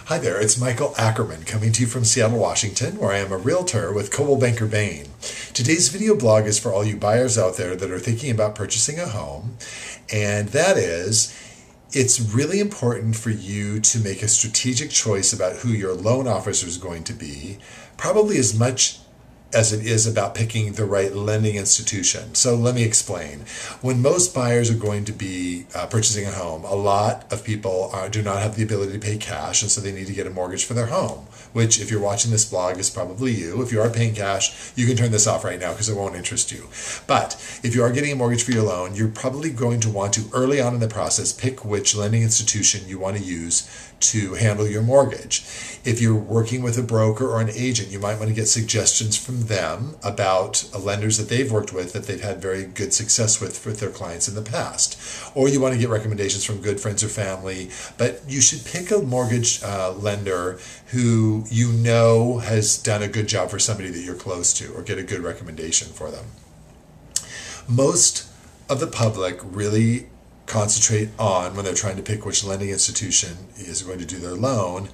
Hi there, it's Michael Ackerman coming to you from Seattle, Washington, where I am a realtor with Coldwell Banker Bain. Today's video blog is for all you buyers out there that are thinking about purchasing a home, and that is, it's really important for you to make a strategic choice about who your loan officer is going to be, probably as much as it is about picking the right lending institution. So let me explain. When most buyers are going to be purchasing a home, a lot of people do not have the ability to pay cash, and so they need to get a mortgage for their home, which if you're watching this blog is probably you. If you are paying cash, you can turn this off right now because it won't interest you. But if you are getting a mortgage for your loan, you're probably going to want to, early on in the process, pick which lending institution you want to use to handle your mortgage. If you're working with a broker or an agent, you might want to get suggestions from them about lenders that they've worked with that they've had very good success with their clients in the past. Or you want to get recommendations from good friends or family, but you should pick a mortgage lender who you know has done a good job for somebody that you're close to, or get a good recommendation for them. Most of the public really concentrate on, when they're trying to pick which lending institution is going to do their loan,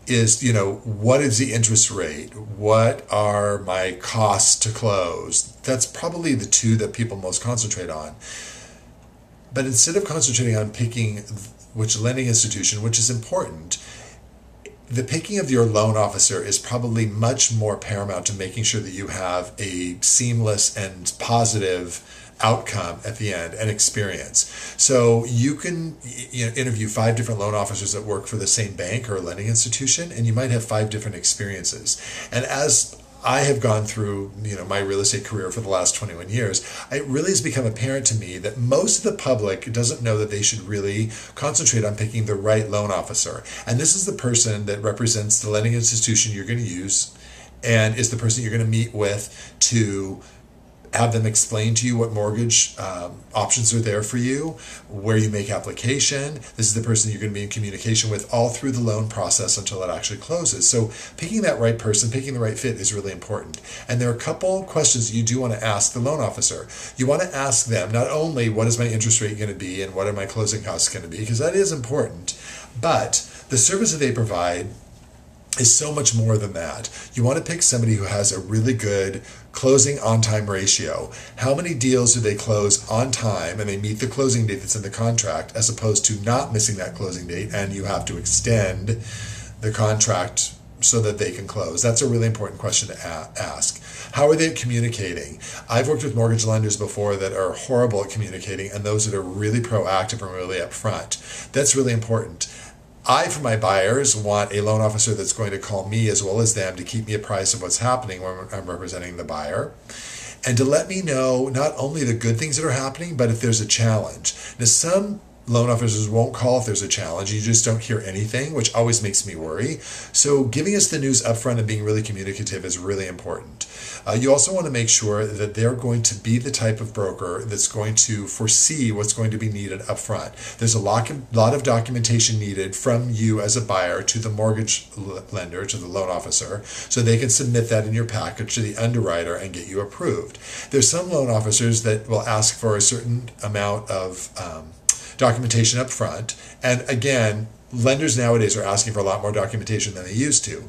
is, what is the interest rate? What are my costs to close? That's probably the two that people most concentrate on. But instead of concentrating on picking which lending institution, which is important, the picking of your loan officer is probably much more paramount to making sure that you have a seamless and positive outcome at the end and experience. So you can interview 5 different loan officers that work for the same bank or lending institution, and you might have 5 different experiences. And as I have gone through my real estate career for the last 21 years, it really has become apparent to me that most of the public doesn't know that they should really concentrate on picking the right loan officer. And this is the person that represents the lending institution you're going to use, and is the person you're going to meet with to have them explain to you what mortgage options are there for you, where you make application. This is the person you're going to be in communication with all through the loan process until it actually closes. So picking that right person, picking the right fit is really important. And there are a couple questions that you do want to ask the loan officer. You want to ask them not only what is my interest rate going to be and what are my closing costs going to be, because that is important, but the service that they provide is so much more than that. You want to pick somebody who has a really good closing on-time ratio. How many deals do they close on time and they meet the closing date that's in the contract, as opposed to not missing that closing date and you have to extend the contract so that they can close? That's a really important question to ask. How are they communicating? I've worked with mortgage lenders before that are horrible at communicating, and those that are really proactive and really upfront. That's really important. I, for my buyers, want a loan officer that's going to call me as well as them to keep me apprised of what's happening when I'm representing the buyer, and to let me know not only the good things that are happening, but if there's a challenge. Now, some loan officers won't call if there's a challenge. You just don't hear anything, which always makes me worry. So giving us the news upfront and being really communicative is really important. You also want to make sure that they're going to be the type of broker that's going to foresee what's going to be needed upfront. There's a lot of documentation needed from you as a buyer to the mortgage lender, to the loan officer, so they can submit that in your package to the underwriter and get you approved. There's some loan officers that will ask for a certain amount of documentation up front. And again, lenders nowadays are asking for a lot more documentation than they used to.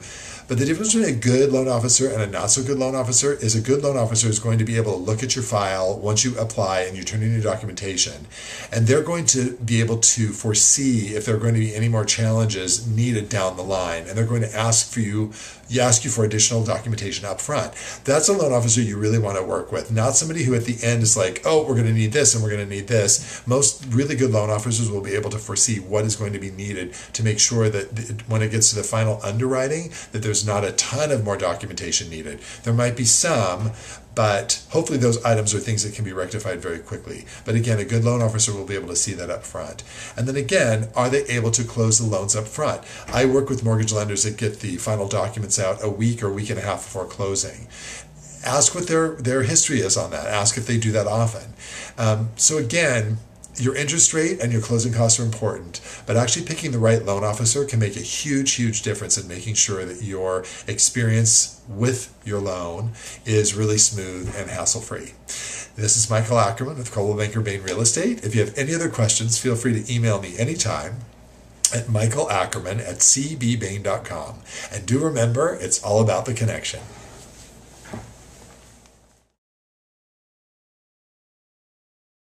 But the difference between a good loan officer and a not so good loan officer is a good loan officer is going to be able to look at your file once you apply and you turn in your documentation. And they're going to be able to foresee if there are going to be any more challenges needed down the line. And they're going to ask you for additional documentation up front. That's a loan officer you really want to work with, not somebody who at the end is like, oh, we're going to need this and we're going to need this. Most really good loan officers will be able to foresee what is going to be needed to make sure that when it gets to the final underwriting, that there's not a ton of more documentation needed. There might be some, but hopefully those items are things that can be rectified very quickly. But again, a good loan officer will be able to see that up front. And then again, are they able to close the loans up front? I work with mortgage lenders that get the final documents out a week or week and a half before closing. Ask what their history is on that. Ask if they do that often. So again, your interest rate and your closing costs are important, but actually picking the right loan officer can make a huge, huge difference in making sure that your experience with your loan is really smooth and hassle-free. This is Michael Ackerman with Coldwell Banker Bain Real Estate. If you have any other questions, feel free to email me anytime. at Michael Ackerman at cbbain.com. And do remember, it's all about the connection.